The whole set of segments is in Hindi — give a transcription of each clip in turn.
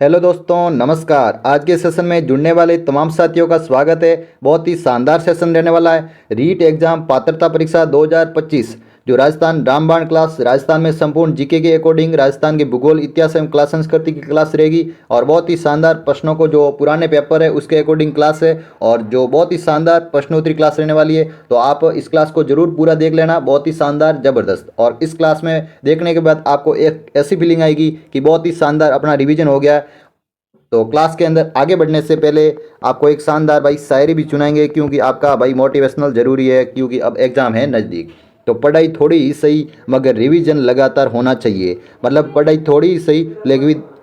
हेलो दोस्तों, नमस्कार। आज के सेशन में जुड़ने वाले तमाम साथियों का स्वागत है। बहुत ही शानदार सेशन रहने वाला है। रीट एग्जाम पात्रता परीक्षा 2025 जो राजस्थान रामबाण क्लास, राजस्थान में संपूर्ण जीके के अकॉर्डिंग राजस्थान के भूगोल, इतिहास एवं कला संस्कृति की क्लास रहेगी। और बहुत ही शानदार प्रश्नों को जो पुराने पेपर है उसके अकॉर्डिंग क्लास है और जो बहुत ही शानदार प्रश्नोत्तरी क्लास रहने वाली है। तो आप इस क्लास को जरूर पूरा देख लेना, बहुत ही शानदार ज़बरदस्त। और इस क्लास में देखने के बाद आपको एक ऐसी फीलिंग आएगी कि बहुत ही शानदार अपना रिवीजन हो गया है। तो क्लास के अंदर आगे बढ़ने से पहले आपको एक शानदार भाई शायरी भी सुनाएंगे, क्योंकि आपका भाई मोटिवेशनल ज़रूरी है, क्योंकि अब एग्ज़ाम है नज़दीक। तो पढ़ाई थोड़ी ही सही मगर रिवीजन लगातार होना चाहिए। मतलब पढ़ाई थोड़ी ही सही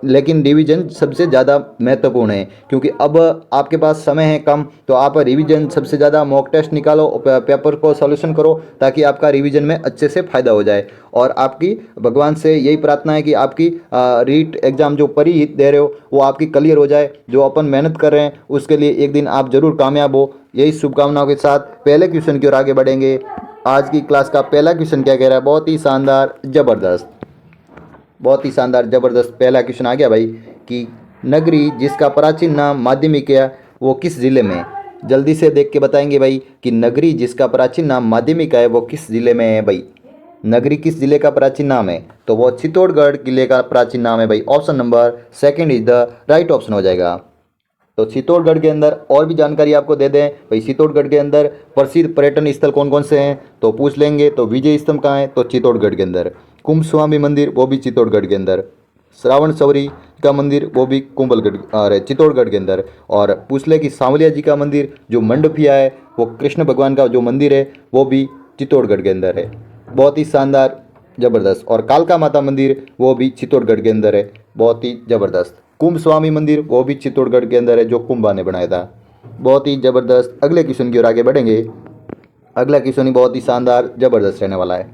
लेकिन रिवीजन सबसे ज़्यादा महत्वपूर्ण है, क्योंकि अब आपके पास समय है कम। तो आप रिवीजन सबसे ज़्यादा मॉक टेस्ट निकालो, पेपर को सॉल्यूशन करो, ताकि आपका रिवीजन में अच्छे से फ़ायदा हो जाए। और आपकी भगवान से यही प्रार्थना है कि आपकी रीट एग्ज़ाम जो परी दे रहे हो वो आपकी क्लियर हो जाए। जो अपन मेहनत कर रहे हैं उसके लिए एक दिन आप ज़रूर कामयाब हो। यही शुभकामनाओं के साथ पहले क्वेश्चन की ओर आगे बढ़ेंगे। आज की क्लास का पहला क्वेश्चन क्या कह रहा है? बहुत ही शानदार ज़बरदस्त, बहुत ही शानदार ज़बरदस्त पहला क्वेश्चन आ गया भाई कि नगरी जिसका प्राचीन नाम माध्यमिक है वो किस ज़िले में है? जल्दी से देख के बताएंगे भाई कि नगरी जिसका प्राचीन नाम माध्यमिक है वो किस ज़िले में है भाई। नगरी किस ज़िले का प्राचीन नाम है? तो वो चित्तौड़गढ़ किले का प्राचीन नाम है भाई। Option number second is the right option हो जाएगा। तो चित्तौड़गढ़ के अंदर और भी जानकारी आपको दे दें भाई, चित्तौड़गढ़ के अंदर प्रसिद्ध पर्यटन स्थल कौन कौन से हैं तो पूछ लेंगे। तो विजय स्तंभ कहाँ है? तो चित्तौड़गढ़ के अंदर। कुंभ स्वामी मंदिर वो भी चित्तौड़गढ़ के अंदर। श्रावण सवरी का मंदिर वो भी कुंभलगढ़ अरे चित्तौड़गढ़ के अंदर। और पूछ ले कि सांवलिया जी का मंदिर जो मंडपिया है वो कृष्ण भगवान का जो मंदिर है वो भी चित्तौड़गढ़ के अंदर है। बहुत ही शानदार ज़बरदस्त। और कालका माता मंदिर वो भी चित्तौड़गढ़ के अंदर है। बहुत ही ज़बरदस्त। कुंभ स्वामी मंदिर वो भी चित्तौड़गढ़ के अंदर है, जो कुंभा ने बनाया था। बहुत ही ज़बरदस्त। अगले क्वेश्चन की ओर आगे बढ़ेंगे। अगला क्वेश्चन ही बहुत ही शानदार ज़बरदस्त रहने वाला है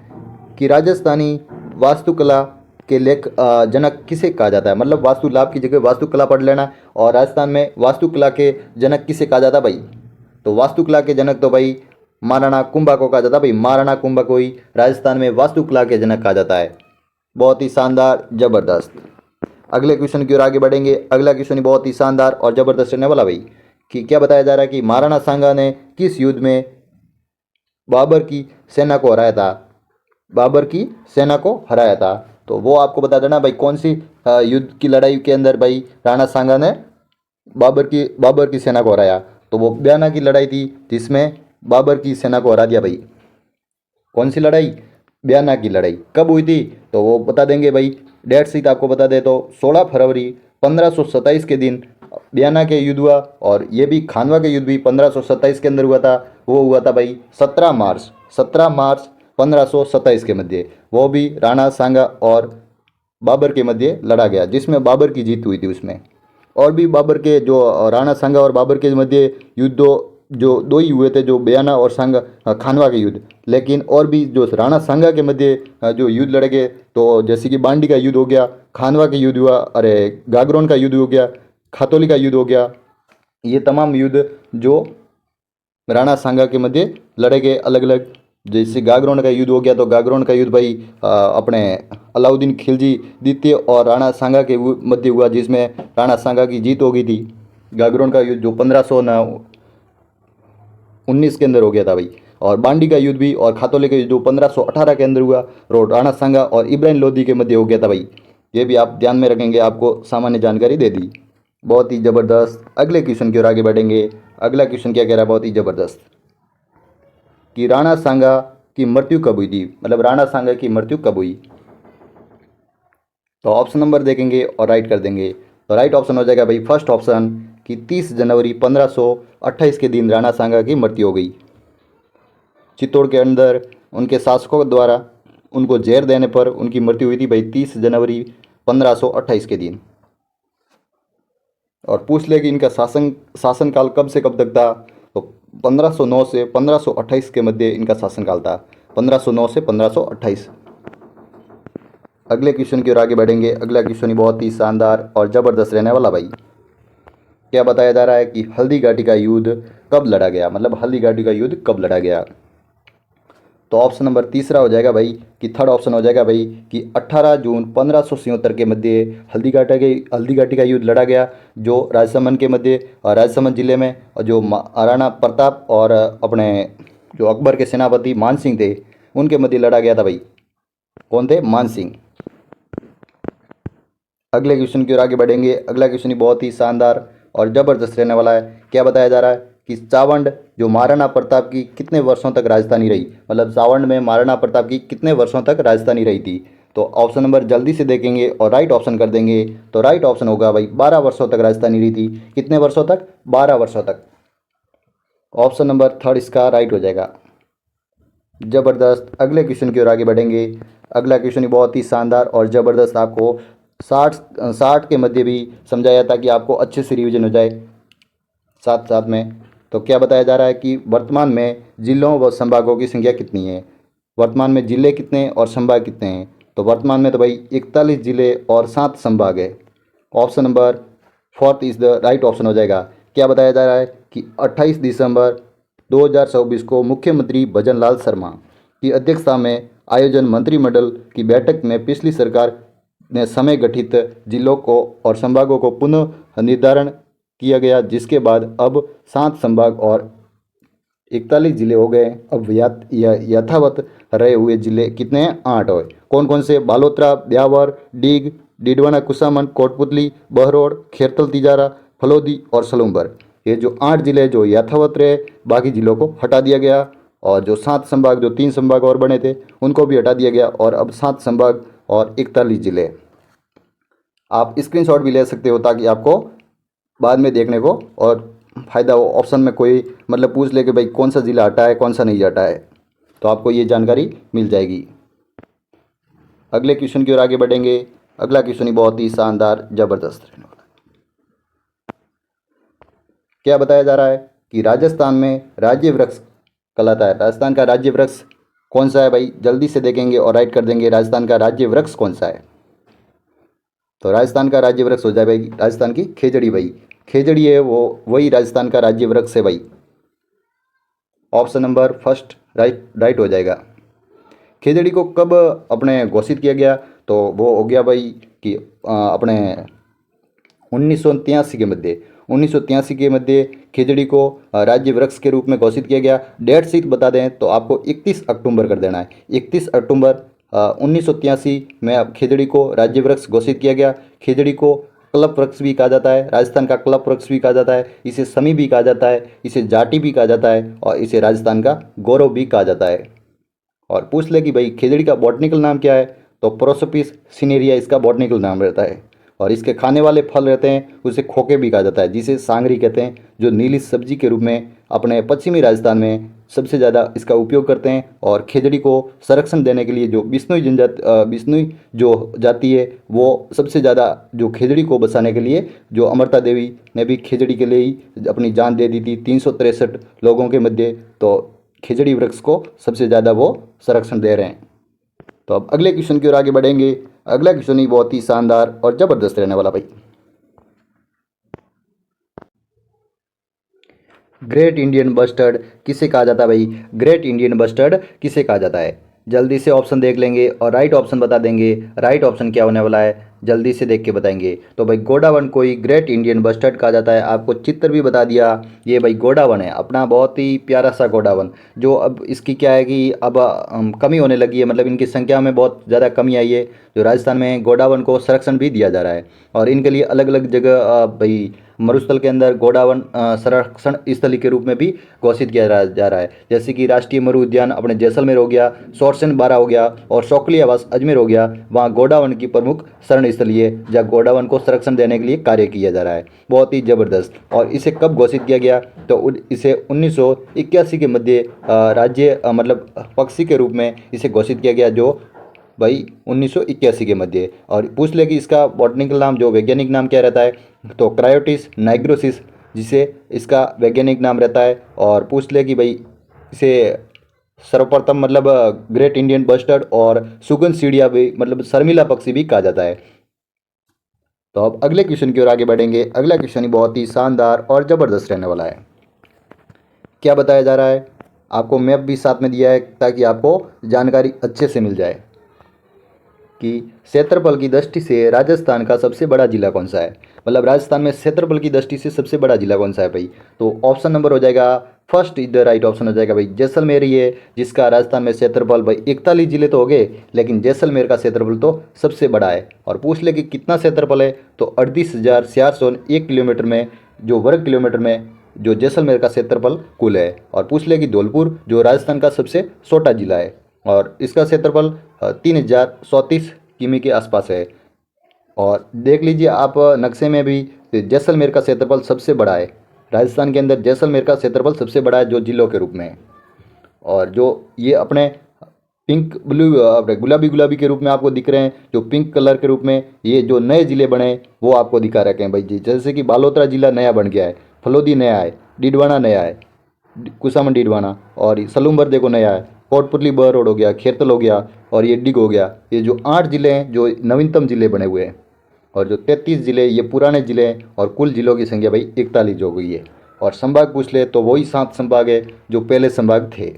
कि राजस्थानी वास्तुकला के लेख जनक किसे कहा जाता है? मतलब वास्तुलाभ की जगह वास्तुकला पढ़ लेना। और राजस्थान में वास्तुकला के जनक किसे कहा जाता भाई? तो वास्तुकला के जनक तो भाई महाराणा कुंभा को कहा जाता है भाई। महाराणा कुंभा को ही राजस्थान में वास्तुकला के जनक कहा जाता है। बहुत ही शानदार ज़बरदस्त। अगले क्वेश्चन की ओर आगे बढ़ेंगे। अगला क्वेश्चन बहुत ही शानदार और ज़बरदस्त रहने वाला भाई कि क्या बताया जा रहा है कि महाराणा सांगा ने किस युद्ध में बाबर की सेना को हराया था? बाबर की सेना को हराया था। तो वो आपको बता देना भाई, कौन सी युद्ध की लड़ाई के अंदर भाई राणा सांगा ने बाबर की सेना को हराया? तो वो बयाना की लड़ाई थी जिसमें बाबर की सेना को हरा दिया भाई। कौन सी लड़ाई? बयाना की लड़ाई। कब हुई थी? तो वो बता देंगे भाई। डेट शीट आपको बता दे तो 16 फरवरी 1527 के दिन बयाना के युद्ध हुआ। और ये भी खानवा के युद्ध भी 1527 के अंदर हुआ था। वो हुआ था भाई 17 मार्च 1527 के मध्य। वो भी राणा सांगा और बाबर के मध्य लड़ा गया, जिसमें बाबर की जीत हुई थी उसमें। और भी बाबर के जो राणा सांगा और बाबर के मध्य युद्ध जो दो ही हुए थे, जो बयाना और सांगा खानवा के युद्ध। लेकिन और भी जो राणा सांगा के मध्य जो युद्ध लड़े गए, तो जैसे कि बांडी का युद्ध हो गया, खानवा का युद्ध हुआ, अरे गागरोन का युद्ध हो गया, खातौली का युद्ध हो गया। ये तमाम युद्ध जो राणा सांगा के मध्य लड़े गए अलग अलग। जैसे गागरोन का युद्ध हो गया, तो गागरोन का युद्ध भाई अपने अलाउद्दीन खिलजी द्वितीय और राणा सांगा के मध्य हुआ, जिसमें राणा सांगा की जीत हो गई थी। गागरोन का युद्ध जो 1519 के अंदर हो गया था भाई। और बांडी का युद्ध भी और खातौली का युद्ध जो 1518 के अंदर हुआ, राणा सांगा और इब्राहिम लोदी के मध्य हो गया था भाई। ये भी आप ध्यान में रखेंगे, आपको सामान्य जानकारी दे दी। बहुत ही ज़बरदस्त। अगले क्वेश्चन की ओर आगे बढ़ेंगे। अगला क्वेश्चन क्या कह रहा है? बहुत ही ज़बरदस्त कि राणा सांगा की मृत्यु कब हुई थी? मतलब राणा सांगा की मृत्यु कब हुई? तो ऑप्शन नंबर देखेंगे और राइट कर देंगे। तो राइट ऑप्शन हो जाएगा भाई फर्स्ट ऑप्शन कि 30 जनवरी 1528 के दिन राणा सांगा की मृत्यु हो गई। चित्तौड़ के अंदर उनके शासकों द्वारा उनको जहर देने पर उनकी मृत्यु हुई थी भाई 30 जनवरी 1528 के दिन। और पूछ ले कि इनका शासनकाल कब से कब तक था? तो 1509 से 1528 के मध्य इनका शासनकाल था। 1509 से 1528। अगले क्वेश्चन की ओर आगे बढ़ेंगे। अगला क्वेश्चन ही बहुत ही शानदार और ज़बरदस्त रहने वाला भाई। क्या बताया जा रहा है कि हल्दी घाटी का युद्ध कब लड़ा गया? मतलब हल्दी घाटी का युद्ध कब लड़ा गया? तो ऑप्शन नंबर तीसरा हो जाएगा भाई कि थर्ड ऑप्शन हो जाएगा भाई कि 18 जून 1577 के मध्य हल्दी घाटी का युद्ध लड़ा गया, जो राजसमंद के मध्य राजसमंद जिले में, और जो महाराणा प्रताप और अपने जो अकबर के सेनापति मान सिंह थे उनके मध्य लड़ा गया था भाई। कौन थे? मान सिंह। अगले क्वेश्चन की ओर आगे बढ़ेंगे। अगला क्वेश्चन ही बहुत ही शानदार और ज़बरदस्त रहने वाला है। क्या बताया जा रहा है कि चावंड जो महाराणा प्रताप की कितने वर्षों तक राजधानी रही, मतलब चावंड में महाराणा प्रताप की कितने वर्षों तक राजधानी रही थी। तो ऑप्शन नंबर जल्दी से देखेंगे और राइट ऑप्शन कर देंगे, तो राइट ऑप्शन होगा भाई 12 वर्षों तक राजधानी रही थी। कितने वर्षों तक? 12 वर्षों तक। ऑप्शन नंबर थर्ड इसका राइट हो जाएगा। ज़बरदस्त। अगले क्वेश्चन की ओर आगे बढ़ेंगे। अगला क्वेश्चन बहुत ही शानदार और ज़बरदस्त, आपको 60 के मध्य भी समझाया था कि आपको अच्छे से रिवीजन हो जाए साथ साथ में। तो क्या बताया जा रहा है कि वर्तमान में जिलों व संभागों की संख्या कितनी है। वर्तमान में जिले कितने और संभाग कितने हैं? तो वर्तमान में तो भाई 41 जिले और 7 संभाग है। Option number fourth is the right option हो जाएगा। क्या बताया जा रहा है कि 28 दिसंबर 2024 को मुख्यमंत्री भजन लाल शर्मा की अध्यक्षता में आयोजन मंत्रिमंडल की बैठक में पिछली सरकार ने समय गठित जिलों को और संभागों को पुनः निर्धारण किया गया, जिसके बाद अब 7 संभाग और 41 जिले हो गए। अब यथावत रहे हुए जिले कितने हैं? 8 हुए। कौन कौन से? बालोतरा, ब्यावर, डीग, डिडवाना, कुसामन, कोटपुतली, बहरोड़, खेरतल तिजारा, फलोदी और सलूम्बर। ये जो 8 जिले जो यथावत रहे, बाकी जिलों को हटा दिया गया। और जो 7 संभाग, जो 3 संभाग और बने थे उनको भी हटा दिया गया, और अब 7 संभाग और 41 जिले। आप स्क्रीनशॉट भी ले सकते हो ताकि आपको बाद में देखने को और फ़ायदा हो। ऑप्शन में कोई मतलब पूछ ले कि भाई कौन सा ज़िला हटा है, कौन सा नहीं हटा है, तो आपको ये जानकारी मिल जाएगी। अगले क्वेश्चन की ओर आगे बढ़ेंगे। अगला क्वेश्चन ही बहुत ही शानदार ज़बरदस्त रहने वाला है। क्या बताया जा रहा है कि राजस्थान में राज्य वृक्ष कहलाता है। राजस्थान का राज्य वृक्ष कौन सा है भाई? जल्दी से देखेंगे और राइट कर देंगे। राजस्थान का राज्य वृक्ष कौन सा है? तो राजस्थान का राज्य वृक्ष हो जाए भाई राजस्थान की खेजड़ी। भाई खेजड़ी है वो, वही राजस्थान का राज्य वृक्ष है भाई। ऑप्शन नंबर फर्स्ट राइट हो जाएगा। खेजड़ी को कब अपने घोषित किया गया? तो वो हो गया भाई कि अपने 1983 के मध्य 1983 के मध्य खेजड़ी को राज्य वृक्ष के रूप में घोषित किया गया। डेट शीट बता दें तो आपको 31 अक्टूबर कर देना है। 31 अक्टूबर 1983 में अब खेजड़ी को राज्य वृक्ष घोषित किया गया। खेजड़ी को क्लब वृक्ष भी कहा जाता है, राजस्थान का क्लब वृक्ष भी कहा जाता है, इसे समी भी कहा जाता है, इसे जाटी भी कहा जाता है, और इसे राजस्थान का गौरव भी कहा जाता है। और पूछ ले कि भाई खेजड़ी का बॉटनिकल नाम क्या है, तो प्रोसोपिस सिनेरिया इसका बॉटनिकल नाम रहता है। और इसके खाने वाले फल रहते हैं उसे खोके भी कहा जाता है, जिसे सांगरी कहते हैं, जो नीली सब्जी के रूप में अपने पश्चिमी राजस्थान में सबसे ज़्यादा इसका उपयोग करते हैं। और खेजड़ी को संरक्षण देने के लिए जो बिश्नोई जो जाति है वो सबसे ज़्यादा जो खेजड़ी को बचाने के लिए जो अमृता देवी ने भी खेजड़ी के लिए ही अपनी जान दे दी थी 363 लोगों के मध्य। तो खेजड़ी वृक्ष को सबसे ज़्यादा वो संरक्षण दे रहे हैं। तो अब अगले क्वेश्चन की ओर आगे बढ़ेंगे। अगला क्वेश्चन ही बहुत ही शानदार और ज़बरदस्त रहने वाला भाई। ग्रेट इंडियन बस्टर्ड किसे कहा जाता है भाई? ग्रेट इंडियन बस्टर्ड किसे कहा जाता है? जल्दी से ऑप्शन देख लेंगे और राइट ऑप्शन बता देंगे। राइट ऑप्शन क्या होने वाला है जल्दी से देख के बताएंगे। तो भाई गोडावन को ही ग्रेट इंडियन बस्टर्ड कहा जाता है। आपको चित्र भी बता दिया। ये भाई गोडावन है अपना, बहुत ही प्यारा सा गोडावन, जो अब इसकी क्या है कि अब कमी होने लगी है, मतलब इनकी संख्या में बहुत ज़्यादा कमी आई है। जो राजस्थान में गोडावन को संरक्षण भी दिया जा रहा है, और इनके लिए अलग अलग जगह भाई मरुस्थल के अंदर गोडावन संरक्षण स्थली के रूप में भी घोषित किया जा रहा है। जैसे कि राष्ट्रीय मरु उद्यान अपने जैसलमेर हो गया, सोरसन बारा हो गया, और शौकली आवास अजमेर हो गया। वहाँ गोडावन की प्रमुख शरण स्थली है जहाँ गोडावन को संरक्षण देने के लिए कार्य किया जा रहा है। बहुत ही ज़बरदस्त। और इसे कब घोषित किया गया? तो इसे 1981 के मध्य राज्य मतलब पक्षी के रूप में इसे घोषित किया गया, जो भाई 1981 के मध्य। और पूछ ले कि इसका बॉटनिकल नाम जो वैज्ञानिक नाम क्या रहता है, तो क्रायोटिस नाइग्रोसिस जिसे इसका वैज्ञानिक नाम रहता है। और पूछ ले कि भाई इसे सर्वप्रथम मतलब ग्रेट इंडियन बस्टर्ड और सुगन सीढ़िया भी मतलब शर्मिला पक्षी भी कहा जाता है। तो अब अगले क्वेश्चन की ओर आगे बढ़ेंगे। अगला क्वेश्चन ही बहुत ही शानदार और ज़बरदस्त रहने वाला है। क्या बताया जा रहा है? आपको मैप भी साथ में दिया है ताकि आपको जानकारी अच्छे से मिल जाए कि क्षेत्रफल की दृष्टि से राजस्थान का सबसे बड़ा जिला कौन सा है। मतलब राजस्थान में क्षेत्रफल की दृष्टि से सबसे बड़ा जिला कौन सा है भाई। तो ऑप्शन नंबर हो जाएगा first is the right option हो जाएगा भाई जैसलमेर ही है, जिसका राजस्थान में क्षेत्रफल भाई 41 जिले तो हो गए, लेकिन जैसलमेर का क्षेत्रफल तो सबसे बड़ा है। और पूछ ले कि कितना क्षेत्रफल है, तो 38,401 किलोमीटर में, जो वर्ग किलोमीटर में जो जैसलमेर का क्षेत्रफल कुल है। और पूछ ले कि धौलपुर जो राजस्थान का सबसे छोटा जिला है और इसका क्षेत्रफल 3,034 किमी के आसपास है। और देख लीजिए आप नक्शे में भी, जैसलमेर का क्षेत्रफल सबसे बड़ा है। राजस्थान के अंदर जैसलमेर का क्षेत्रफल सबसे बड़ा है जो जिलों के रूप में है। और जो ये अपने पिंक ब्लू अपने गुलाबी गुलाबी के रूप में आपको दिख रहे हैं, जो पिंक कलर के रूप में ये जो नए ज़िले बने वो आपको दिखा रखे हैं भाई जी। जैसे कि बालोतरा जिला नया बन गया है, फलोदी नया है, डीडवाना नया है, कुसामन डीडवाना, और सलूम्बर देखो नया है, कोटपुतली बरोड हो गया, खेरतल हो गया और ये डिग हो गया। ये जो 8 ज़िले हैं जो नवीनतम ज़िले बने हुए हैं, और जो 33 ज़िले ये पुराने ज़िले हैं। और कुल ज़िलों की संख्या भाई 41 हो गई है। और संभाग पूछ ले तो वही 7 संभाग है जो पहले संभाग थे।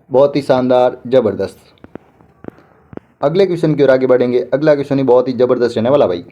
बहुत ही शानदार, ज़बरदस्त। अगले क्वेश्चन की ओर आगे बढ़ेंगे। अगला क्वेश्चन ही बहुत ही ज़बरदस्त रहने वाला भाई।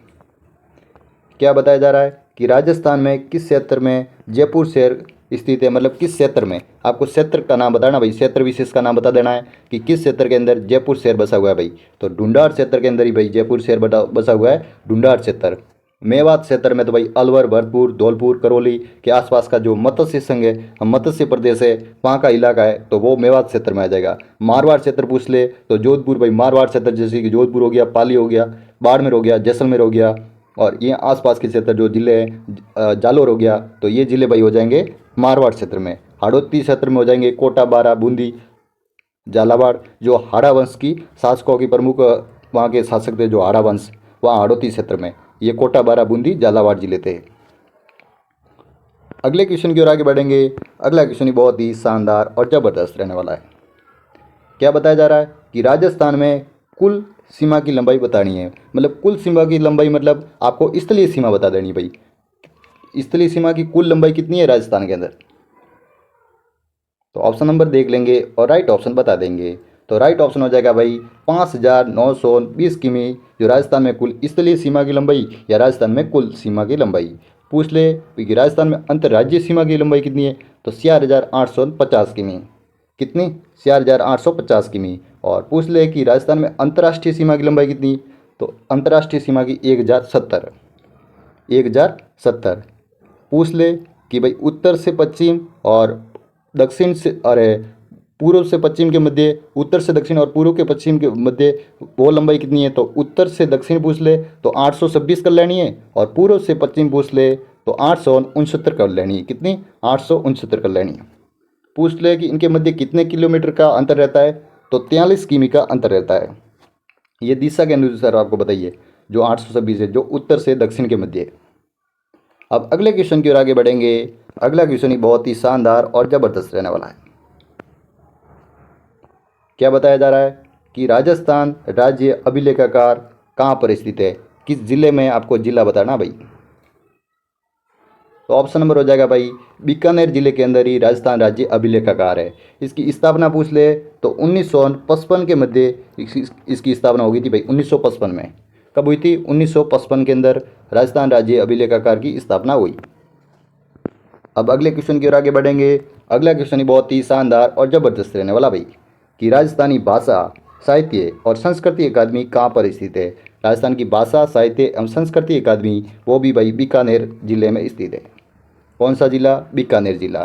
क्या बताया जा रहा है कि राजस्थान में किस क्षेत्र में जयपुर शहर स्थित है। मतलब किस क्षेत्र में, आपको क्षेत्र का नाम बताना भाई, क्षेत्र विशेष का नाम बता देना है कि किस क्षेत्र के अंदर जयपुर शहर बसा हुआ है भाई। तो ढूंढार क्षेत्र के अंदर ही भाई जयपुर शहर बसा हुआ है, ढूंढार क्षेत्र। मेवात क्षेत्र में तो भाई अलवर, भरतपुर, धौलपुर, करौली के आसपास का जो मत्स्य संघ है, मत्स्य प्रदेश है, वहाँ का इलाका है, तो वो मेवात क्षेत्र में आ जाएगा। मारवाड़ क्षेत्र पूछ ले तो जोधपुर भाई, मारवाड़ क्षेत्र जैसे कि जोधपुर हो गया, पाली हो गया, बाड़मेर हो गया, जैसलमेर हो गया, और ये आसपास के क्षेत्र जो जिले हैं, जालोर हो गया, तो ये जिले भाई हो जाएंगे मारवाड़ क्षेत्र में। हाड़ौती क्षेत्र में हो जाएंगे कोटा, बारा, बूंदी, झालावाड़, जो हाड़ा वंश की शासकों की प्रमुख वहाँ के शासक थे जो हाड़ा वंश, वहाँ हाड़ौती क्षेत्र में ये कोटा, बारा, बूंदी, झालावाड़ जिले थे। अगले क्वेश्चन की ओर आगे बढ़ेंगे। अगला क्वेश्चन ही बहुत ही शानदार और ज़बरदस्त रहने वाला है। क्या बताया जा रहा है कि राजस्थान में कुल सीमा की लंबाई बतानी है। मतलब कुल सीमा की लंबाई मतलब आपको स्थलीय सीमा बता देनी भाई। स्थलीय सीमा की कुल लंबाई कितनी है राजस्थान के अंदर। तो ऑप्शन नंबर देख लेंगे और राइट ऑप्शन बता देंगे। तो राइट ऑप्शन हो जाएगा भाई 5,920 किमी, जो राजस्थान में कुल स्थलीय सीमा की लंबाई या राजस्थान में कुल सीमा की लंबाई। पूछ ले कि राजस्थान में अंतर्राज्यीय सीमा की लंबाई कितनी है, तो 4,850 किमी। कितनी, 4,850 किमी। और पूछ ले कि राजस्थान में अंतर्राष्ट्रीय सीमा की लंबाई कितनी, तो अंतर्राष्ट्रीय सीमा की 1,070। 1,070। पूछ ले कि भाई उत्तर से पश्चिम और दक्षिण से, अरे पूर्व से पश्चिम के मध्य, उत्तर से दक्षिण और पूर्व के पश्चिम के मध्य वो लंबाई कितनी है, तो उत्तर से दक्षिण पूछ ले तो 826 कर लेनी है, और पूर्व से पश्चिम पूछ ले तो 869 कर लेनी है। कितनी, 869 कर लेनी है। पूछ ले कि इनके मध्य कितने किलोमीटर का अंतर रहता है, तो 43 किमी का अंतर रहता है। ये दिशा के अनुसार आपको बताइए, जो 826 है जो उत्तर से दक्षिण के मध्य है। अब अगले क्वेश्चन की ओर आगे बढ़ेंगे। अगला क्वेश्चन ही बहुत ही शानदार और ज़बरदस्त रहने वाला है। क्या बताया जा रहा है कि राजस्थान राज्य अभिलेखागार कहाँ पर स्थित है, किस जिले में, आपको जिला बताना भाई। तो ऑप्शन नंबर हो जाएगा भाई बीकानेर जिले के अंदर ही राजस्थान राज्य अभिलेखागार है। इसकी स्थापना पूछ ले तो 1955 के मध्य इसकी स्थापना हो गई थी भाई। 1955 में कब हुई थी, 1955 के अंदर राजस्थान राज्य अभिलेखागार की स्थापना हुई। अब अगले क्वेश्चन की ओर आगे बढ़ेंगे। अगला क्वेश्चन ही बहुत ही शानदार और ज़बरदस्त रहने वाला भाई कि राजस्थानी भाषा, साहित्य और संस्कृति अकादमी कहाँ पर स्थित है। राजस्थान की भाषा, साहित्य एवं संस्कृति अकादमी वो भी भाई बीकानेर जिले में स्थित है। कौन सा जिला, बीकानेर जिला।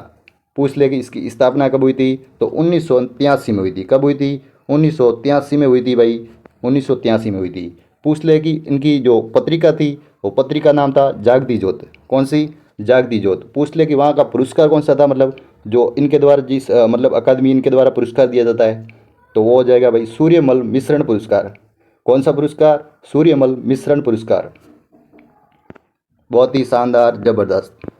पूछ ले कि इसकी स्थापना कब हुई थी, तो 1983 में हुई थी। कब हुई थी, 1983 में हुई थी भाई, 1983 में हुई थी। पूछ ले कि इनकी जो पत्रिका थी वो पत्रिका नाम था जागती ज्योत। कौन सी, जागती ज्योत। पूछ ले कि वहाँ का पुरस्कार कौन सा था, मतलब जो इनके द्वारा जिस मतलब अकादमी इनके द्वारा पुरस्कार दिया जाता है, तो वो हो जाएगा भाई सूर्यमल मिश्रण पुरस्कार। कौन सा पुरस्कार, सूर्यमल मिश्रण पुरस्कार। बहुत ही शानदार, ज़बरदस्त।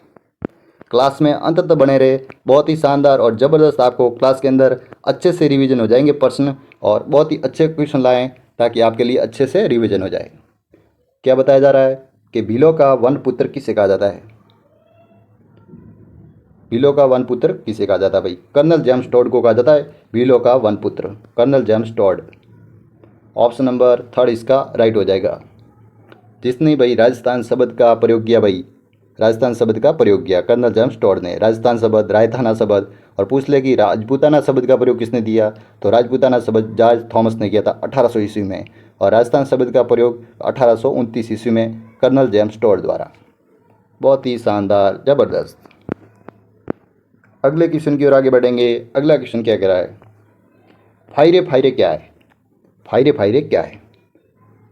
क्लास में अंत तक बने रहे। बहुत ही शानदार और ज़बरदस्त आपको क्लास के अंदर अच्छे से रिवीजन हो जाएंगे प्रश्न, और बहुत ही अच्छे क्वेश्चन लाएं ताकि आपके लिए अच्छे से रिवीजन हो जाए। क्या बताया जा रहा है कि भीलों का वन पुत्र किसे कहा जाता है। भीलों का वन पुत्र किसे कहा जाता है भाई? कर्नल जेम्स टॉड को कहा जाता है भीलों का वन पुत्र, colonel James Tod. Option number third इसका राइट हो जाएगा। जिसने भाई राजस्थान शब्द का प्रयोग किया भाई, राजस्थान शब्द का प्रयोग किया कर्नल जेम्स टॉड ने। राजस्थान शब्द, रायताना शब्द, और पूछ ले कि राजपूताना शब्द का प्रयोग किसने दिया, तो राजपूताना शब्द जॉर्ज थॉमस ने किया था 1800 ईस्वी में, और राजस्थान शब्द का प्रयोग 1829 ईस्वी में कर्नल जेम्स टॉड द्वारा। बहुत ही शानदार, ज़बरदस्त। अगले क्वेश्चन की ओर आगे बढ़ेंगे। अगला क्वेश्चन क्या कह रहा है? फायरे फायरे क्या है? फायरे फायरे क्या है?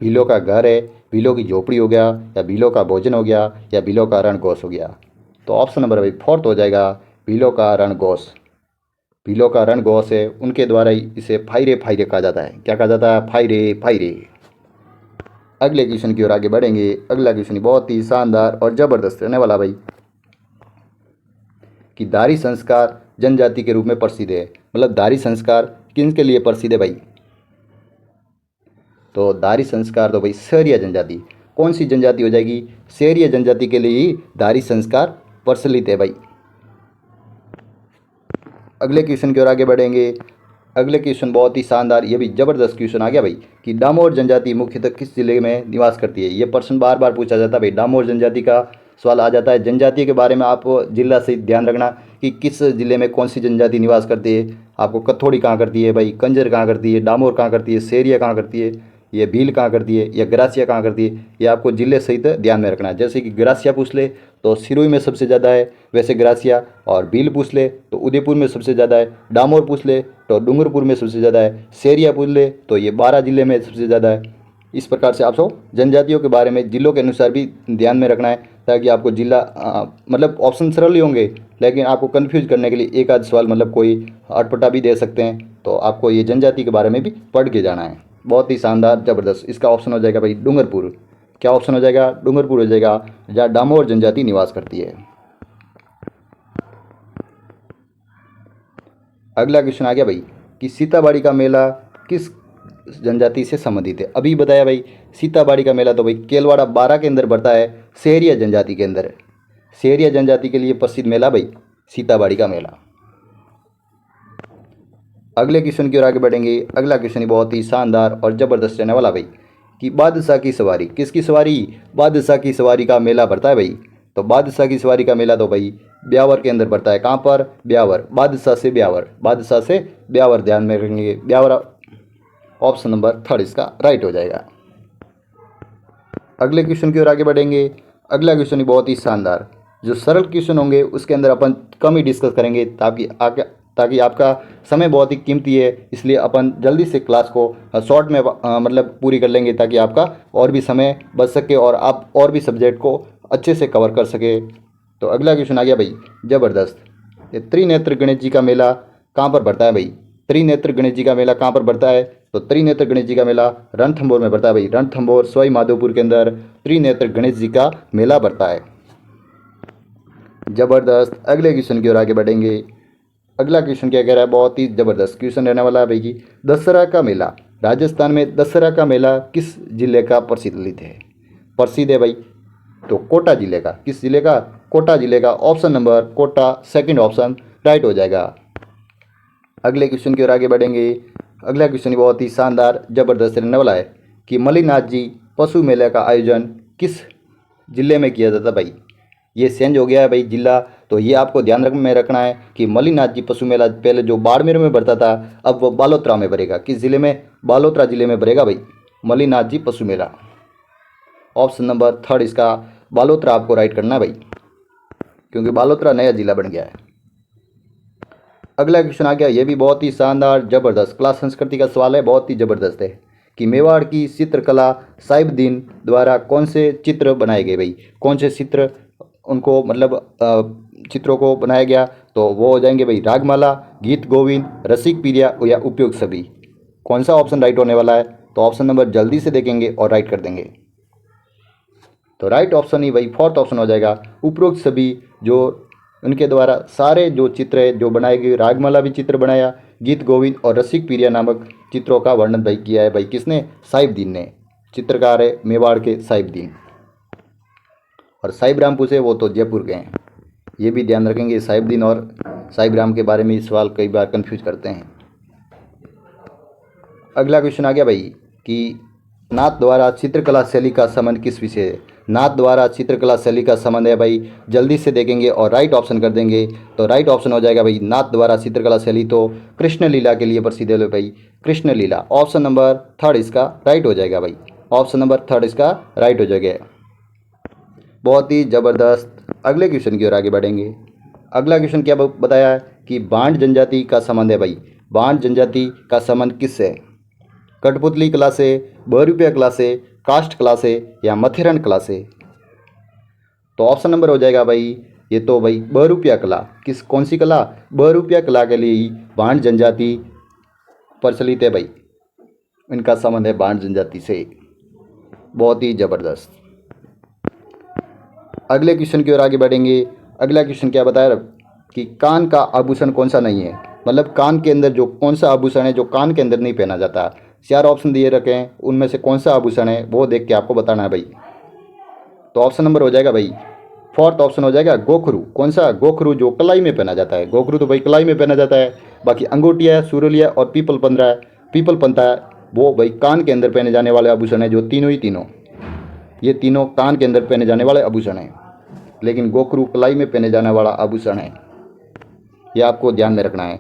भीलों का घर है, भीलों की झोपड़ी हो गया, या भीलों का भोजन हो गया, या भीलों का रणघोष हो गया? तो ऑप्शन नंबर भाई फोर्थ हो जाएगा, भीलों का रणघोष। भीलों का रणघोष है, उनके द्वारा ही इसे फायरे फायरे कहा जाता है। क्या कहा जाता है? फायरे फायरे। अगले क्वेश्चन की ओर आगे बढ़ेंगे। अगला क्वेश्चन बहुत ही शानदार और ज़बरदस्त रहने वाला भाई, कि दारी संस्कार जनजाति के रूप में प्रसिद्ध है। मतलब दारी संस्कार किन के लिए प्रसिद्ध है भाई? तो दारी संस्कार तो भाई शहरिया जनजाति। कौन सी जनजाति हो जाएगी? शहरिया जनजाति के लिए ही दारी संस्कार प्रचलित है भाई। अगले क्वेश्चन की ओर आगे बढ़ेंगे। अगले क्वेश्चन बहुत ही शानदार, ये भी ज़बरदस्त क्वेश्चन आ गया भाई, कि डामोर जनजाति मुख्यतः किस जिले में निवास करती है? ये प्रश्न बार बार पूछा जाता है भाई, डामोर जनजाति का सवाल आ जाता है। जनजाति के बारे में आप जिला से ध्यान रखना कि किस जिले में कौन सी जनजाति निवास करती है। आपको कथोड़ी कहाँ करती है भाई, कंजर कहाँ करती है, डामोर कहाँ करती है, सेरिया कहाँ करती है, ये भील कहाँ करती है, या ग्रासिया कहाँ करती है, ये आपको जिले सहित ध्यान में रखना है। जैसे कि ग्रासिया पूछ ले तो सिरोही में सबसे ज़्यादा है वैसे ग्रासिया, और भील पूछ ले तो उदयपुर में सबसे ज़्यादा है, डामोर पूछ ले तो डूंगरपुर में सबसे ज़्यादा है, सेरिया पूछ ले तो ये 12 जिले में सबसे ज़्यादा है। इस प्रकार से आपको जनजातियों के बारे में जिलों के अनुसार भी ध्यान में रखना है, ताकि आपको जिला मतलब ऑप्शन सरल ही होंगे, लेकिन आपको कन्फ्यूज करने के लिए एक आध सवाल मतलब कोई अटपटा भी दे सकते हैं। तो आपको ये जनजाति के बारे में भी पढ़ के जाना है। बहुत ही शानदार, ज़बरदस्त। इसका ऑप्शन हो जाएगा भाई डूंगरपुर। क्या ऑप्शन हो जाएगा? डूंगरपुर हो जाएगा, जहाँ डामोर जनजाति निवास करती है। अगला क्वेश्चन आ गया भाई, कि सीताबाड़ी का मेला किस जनजाति से संबंधित है? अभी बताया भाई, सीताबाड़ी का मेला तो भाई केलवाड़ा 12 के अंदर बढ़ता है, सेरिया जनजाति के अंदर। सेरिया जनजाति के लिए प्रसिद्ध मेला भाई सीताबाड़ी का मेला। अगले क्वेश्चन की ओर आगे बढ़ेंगे। अगला क्वेश्चन बहुत ही शानदार और ज़बरदस्त रहने वाला भाई, कि बादशाह की सवारी, किसकी सवारी? बादशाह की सवारी का मेला बढ़ता है भाई। तो बादशाह की सवारी का मेला तो भाई ब्यावर के अंदर बढ़ता है। कहाँ पर? ब्यावर। बादशाह से ब्यावर, बादशाह से ब्यावर, ध्यान में रखेंगे ब्यावर। ऑप्शन नंबर थर्ड इसका राइट हो जाएगा। अगले क्वेश्चन की ओर आगे बढ़ेंगे। अगला क्वेश्चन बहुत ही शानदार, जो सरल क्वेश्चन होंगे उसके अंदर अपन कम ही डिस्कस करेंगे, ताकि आपका समय बहुत ही कीमती है, इसलिए अपन जल्दी से क्लास को शॉर्ट में मतलब पूरी कर लेंगे, ताकि आपका और भी समय बच सके और आप और भी सब्जेक्ट को अच्छे से कवर कर सके। तो अगला क्वेश्चन आ गया भाई ज़बरदस्त, ये त्रिनेत्र गणेश जी का मेला कहाँ पर बढ़ता है भाई? त्रिनेत्र गणेश जी का मेला कहाँ पर बढ़ता है? तो त्रिनेत्र गणेश जी का मेला रणथंभौर में बढ़ता है भाई। रणथंभौर सवाई माधोपुर के अंदर त्रिनेत्र गणेश जी का मेला बढ़ता है। ज़बरदस्त। अगले क्वेश्चन की ओर आगे बढ़ेंगे। अगला क्वेश्चन क्या कह रहा है? बहुत ही ज़बरदस्त क्वेश्चन रहने वाला है भाई, कि दशहरा का मेला, राजस्थान में दशहरा का मेला किस जिले का प्रचलित है? प्रसिद्ध है भाई, तो कोटा जिले का। किस जिले का? कोटा जिले का। Option number Kota, second option right हो जाएगा। अगले क्वेश्चन की ओर आगे बढ़ेंगे। अगला क्वेश्चन बहुत ही शानदार ज़बरदस्त रहने वाला है, कि मल्लिनाथ जी पशु मेले का आयोजन किस जिले में किया जाता है भाई? ये चेंज हो गया है भाई जिला, तो ये आपको ध्यान में रखना है कि मल्लिनाथ जी पशु मेला पहले जो बाड़मेर में बढ़ता था, अब वो बालोतरा में भरेगा। किस जिले में? बालोतरा जिले में भरेगा भाई मल्लिनाथ जी पशु मेला। ऑप्शन नंबर थर्ड इसका बालोतरा आपको राइट करना है भाई, क्योंकि बालोतरा नया जिला बन गया है। अगला क्वेश्चन आ गया, ये भी बहुत ही शानदार ज़बरदस्त क्लास संस्कृति का सवाल है, बहुत ही ज़बरदस्त है, कि मेवाड़ की चित्रकला साहिबदीन द्वारा कौन से चित्र बनाए गए भाई? कौन से चित्र उनको मतलब चित्रों को बनाया गया? तो वो हो जाएंगे भाई रागमाला, गीत गोविंद, रसिक पीरिया या उपयोग सभी। कौन सा ऑप्शन राइट होने वाला है? तो ऑप्शन नंबर जल्दी से देखेंगे और राइट कर देंगे। तो राइट ऑप्शन ही भाई फोर्थ ऑप्शन हो जाएगा, उपरोक्त सभी। जो उनके द्वारा सारे जो चित्र है जो बनाए गए, रागमाला भी चित्र बनाया, गीत गोविंद और रसिक पीरिया नामक चित्रों का वर्णन भाई किया है भाई किसने? साहिबदीन ने। चित्रकार है मेवाड़ के साहिबदीन। और साहिब राम पूछे वो तो जयपुर के हैं। ये भी ध्यान रखेंगे, साहिबदीन और साहिब-राम के बारे में ये सवाल कई बार कंफ्यूज करते हैं। अगला क्वेश्चन आ गया भाई कि नाथ द्वारा चित्रकला शैली का संबंध किस विषय है। नाथ द्वारा चित्रकला शैली का संबंध है भाई, जल्दी से देखेंगे और राइट ऑप्शन कर देंगे तो राइट ऑप्शन हो जाएगा भाई, नाथ द्वारा चित्रकला शैली तो कृष्ण लीला के लिए प्रसिद्ध है भाई, कृष्ण लीला। ऑप्शन नंबर 3 इसका राइट हो जाएगा भाई, ऑप्शन नंबर 3 इसका राइट हो जाएगा। बहुत ही ज़बरदस्त। अगले क्वेश्चन की ओर आगे बढ़ेंगे। अगला क्वेश्चन क्या बताया है कि बांड जनजाति का संबंध है भाई, बांड जनजाति का संबंध किससे है। कठपुतली कला से, बहुरूपिया कला से, कास्ट कला से या मथेरन कला से। तो ऑप्शन नंबर हो जाएगा भाई, ये तो भाई बहुरूपिया कला। कौन सी कला, बहुरूपिया कला के लिए ही बांड जनजाति प्रचलित है भाई, इनका संबंध है बांड जनजाति से। बहुत ही ज़बरदस्त। अगले क्वेश्चन की ओर आगे बढ़ेंगे। अगला क्वेश्चन क्या बताया कि कान का आभूषण कौन सा नहीं है, मतलब कान के अंदर जो कौन सा आभूषण है जो कान के अंदर नहीं पहना जाता। 4 ऑप्शन दिए रखे हैं, उनमें से कौन सा आभूषण है वो देख के आपको बताना है भाई। तो ऑप्शन नंबर हो जाएगा भाई, 4th ऑप्शन हो जाएगा गोखरू। कौन सा, गोखरू जो कलाई में पहना जाता है। गोखरू तो भाई कलाई में पहना जाता है। बाकी अंगूठिया है, सुरलिया और पीपल पंता है, वो भाई कान के अंदर पहने जाने वाले आभूषण है। जो तीनों ये तीनों कान के अंदर पहने जाने वाले आभूषण हैं, लेकिन गोखरू कलाई में पहने जाने वाला आभूषण है। यह आपको ध्यान में रखना है।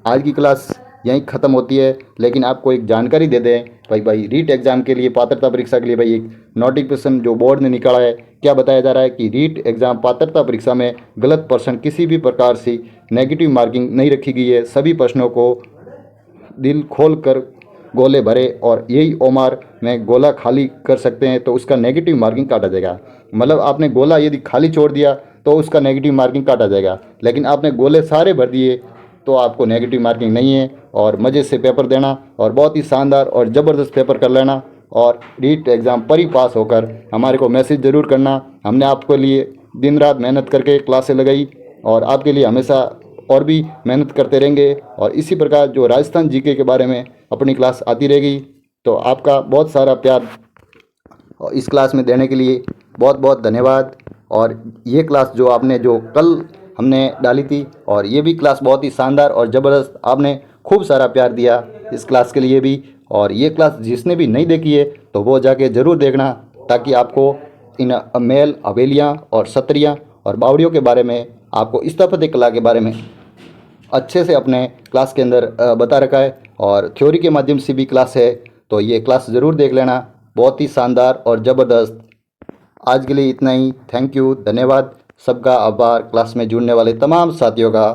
आज की क्लास यहीं ख़त्म होती है, लेकिन आपको एक जानकारी दे दें भाई रीट एग्ज़ाम के लिए, पात्रता परीक्षा के लिए भाई एक नोटिफिकेशन जो बोर्ड ने निकाला है। क्या बताया जा रहा है कि रीट एग्ज़ाम पात्रता परीक्षा में गलत प्रश्न, किसी भी प्रकार से नेगेटिव मार्किंग नहीं रखी गई है। सभी प्रश्नों को दिल खोल कर गोले भरे और यही ओमार में गोला खाली कर सकते हैं तो उसका नेगेटिव मार्किंग काटा जाएगा। मतलब आपने गोला यदि खाली छोड़ दिया तो उसका नेगेटिव मार्किंग काटा जाएगा, लेकिन आपने गोले सारे भर दिए तो आपको नेगेटिव मार्किंग नहीं है। और मज़े से पेपर देना और बहुत ही शानदार और ज़बरदस्त पेपर कर लेना और रीट एग्ज़ाम पर ही पास होकर हमारे को मैसेज ज़रूर करना। हमने आपके लिए दिन रात मेहनत करके क्लासें लगाई और आपके लिए हमेशा और भी मेहनत करते रहेंगे। और इसी प्रकार जो राजस्थान जीके के बारे में अपनी क्लास आती रहेगी। तो आपका बहुत सारा प्यार इस क्लास में देने के लिए बहुत बहुत धन्यवाद। और ये क्लास जो आपने जो कल हमने डाली थी, और ये भी क्लास बहुत ही शानदार और ज़बरदस्त, आपने खूब सारा प्यार दिया इस क्लास के लिए भी। और ये क्लास जिसने भी नहीं देखी है तो वो जाके ज़रूर देखना, ताकि आपको इन मेल हवेलियाँ और सत्रियाँ और बावड़ियों के बारे में, आपको स्थापत्य कला के बारे में अच्छे से अपने क्लास के अंदर बता रखा है। और थ्योरी के माध्यम से भी क्लास है, तो ये क्लास ज़रूर देख लेना, बहुत ही शानदार और ज़बरदस्त। आज के लिए इतना ही। थैंक यू, धन्यवाद, सबका आभार। क्लास में जुड़ने वाले तमाम साथियों का